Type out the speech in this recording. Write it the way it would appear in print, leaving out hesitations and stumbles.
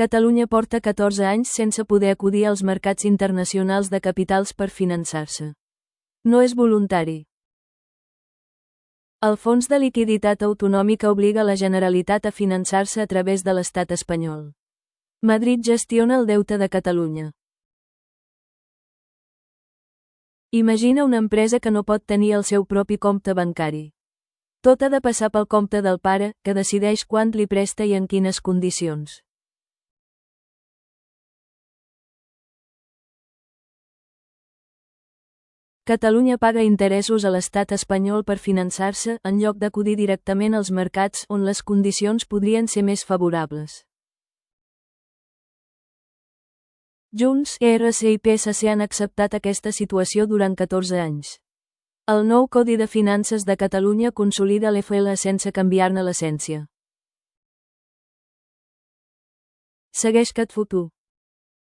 Catalunya porta 14 anys sense poder acudir als mercats internacionals de capitals per finançar-se. No és voluntari. El Fons de Liquiditat Autonòmica obliga la Generalitat a finançar-se a través de l'Estat espanyol. Madrid gestiona el deute de Catalunya. Imagina una empresa que no pot tenir el seu propi compte bancari. Tot ha de passar pel compte del pare, que decideix quant li presta i en quines condicions. Catalunya paga interessos a l'estat espanyol per finançar-se, en lloc d'acudir directament als mercats on les condicions podrien ser més favorables. Junts, ERC i PSC han acceptat aquesta situació durant 14 anys. El nou Codi de Finances de Catalunya consolida l'EFL sense canviar-ne l'essència. Segueix CatFutur.